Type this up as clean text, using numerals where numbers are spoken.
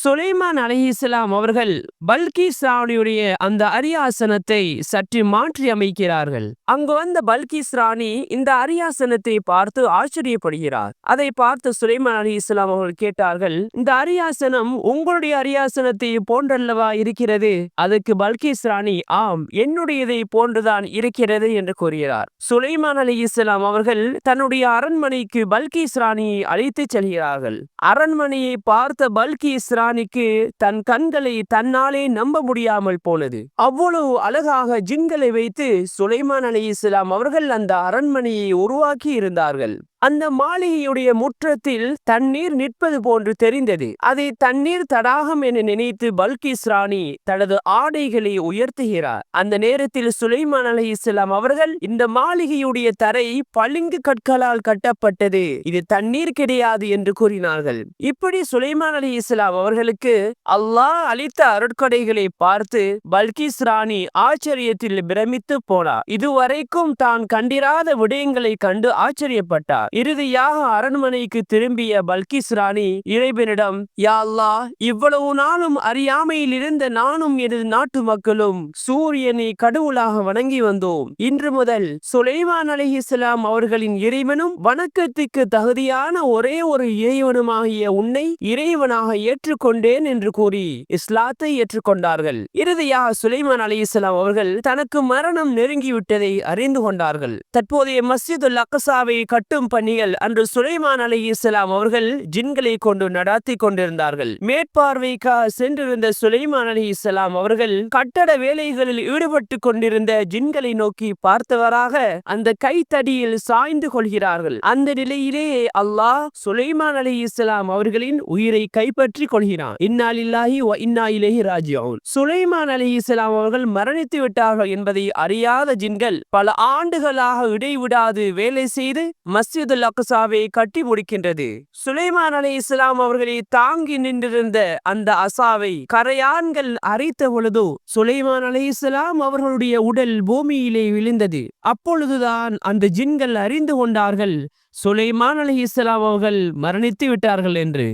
சுலைமான் அலைஹிஸ்ஸலாம் அவர்கள் பல்கீஸ் ராணியுடைய அந்த அரியாசனத்தை சற்று மாற்றி அமைக்கிறார்கள். அங்கு வந்த பல்கீஸ் ராணி இந்த அரியாசனத்தை பார்த்து ஆச்சரியப்படுகிறார். அதை பார்த்து சுலைமான் அலைஹிஸ்ஸலாம் அவர்கள் கேட்டார்கள், இந்த அரியாசனம் உங்களுடைய அரியாசனத்தை போன்றல்லவா இருக்கிறது? அதுக்கு பல்கீஸ் ராணி, ஆம், என்னுடையதை போன்றுதான் இருக்கிறது என்று கூறுகிறார். சுலைமான் அலைஹிஸ்ஸலாம் அவர்கள் தன்னுடைய அரண்மனைக்கு பல்கீஸ் ராணியை அழைத்து செல்கிறார்கள். அரண்மனையை பார்த்த பல்கீஸ் ராணிக்கு தன் கண்களை தன்னாலே நம்ப முடியாமல் போனது. அவ்வளவு அழகாக ஜின்களை வைத்து சுலைமான் அலைஹிஸ்ஸலாம் அவர்கள் அந்த அரண்மனையை உருவாக்கி இருந்தார்கள். அந்த மாளிகையுடைய முற்றத்தில் தண்ணீர் நிற்பது போன்று தெரிந்தது. அதை தண்ணீர் தடாகம் என நினைத்து பல்கீஸ் ராணி தனது ஆடைகளை உயர்த்துகிறார். அந்த நேரத்தில் சுலைமான் அலைஹிஸ்ஸலாம் அவர்கள், இந்த மாளிகையுடைய தரை பளிங்கு கற்களால் கட்டப்பட்டது, இது தண்ணீர் கிடையாது என்று கூறினார்கள். இப்படி சுலைமான் அலைஹிஸ்ஸலாம் அவர்களுக்கு அல்லாஹ் அளித்த அருட்கொடைகளை பார்த்து பல்கீஸ் ராணி ஆச்சரியத்தில் பிரமித்து போனார். இதுவரைக்கும் தான் கண்டிராத விடயங்களை கண்டு ஆச்சரியப்பட்டார். இறுதியாக அரண்மனைக்கு திரும்பிய பல்கீஸ் ராணி இறைவனிடம், யா அல்லாஹ், இவ்வளவு நாளும் அறியாமையில் இருந்த நானும் எனது நாட்டு மக்களும் சூரியனை கடவுளாக வணங்கி வந்தோம். இன்று முதல் சுலைமான் அலைஹிஸ்ஸலாம் அவர்களின் இறைவனும் வணக்கத்துக்கு தகுதியான ஒரே ஒரு இறைவனுமாகிய உன்னை இறைவனாக ஏற்றுக்கொண்டேன் என்று கூறி இஸ்லாத்தை ஏற்றுக்கொண்டார்கள். இறுதியாக சுலைமான் அலைஹிஸ்ஸலாம் அவர்கள் தனக்கு மரணம் நெருங்கிவிட்டதை அறிந்து கொண்டார்கள். தற்போதைய மஸ்ஜிதுல் அக்ஸாவை கட்டும் பணிகள் அன்று சுலைமான் அலைஹிஸ்ஸலாம் அவர்கள் ஜின்களை கொண்டு நடாத்தி கொண்டிருந்தார்கள். மேற்பார்வைக்காக சென்றிருந்த சுலைமான் அலைஹிஸ்ஸலாம் அவர்கள் கட்டட வேலைகளில் ஈடுபட்டு கொண்டிருந்த ஜின்களை நோக்கி பார்த்தவராக அந்த கைத்தடியில் சாய்ந்து கொள்கிறார்கள். அந்த நிலையிலேயே அல்லாஹ் சுலைமான் அலைஹிஸ்ஸலாம் அவர்களின் உயிரை கைப்பற்றி கொள்கிறான். இன்னா லில்லாஹி வ இன்னா இலைஹி ராஜிஊன். சுலைமான் அலைஹிஸ்ஸலாம் அவர்கள் மரணித்து விட்டார்கள் என்பதை அறியாத ஜின்கள் பல ஆண்டுகளாக இடைவிடாது வேலை செய்து மஸ்ஜிதுல் அக்ஸாவை கட்டி முடிக்கின்றது. சுலைமான் அலைஹிஸ்ஸலாம் அவர்களை தாங்கி நின்றிருந்த அந்த அசாவை கரையான்கள் அரித்த பொழுது சுலைமான் அலைஹிஸ்ஸலாம் அவர்களுடைய உடல் பூமியிலே விழுந்தது. அப்பொழுதுதான் அந்த ஜின்கள் அறிந்து கொண்டார்கள் சுலைமான் அலைஹிஸ்ஸலாம் அவர்கள் மரணித்து விட்டார்கள் என்று.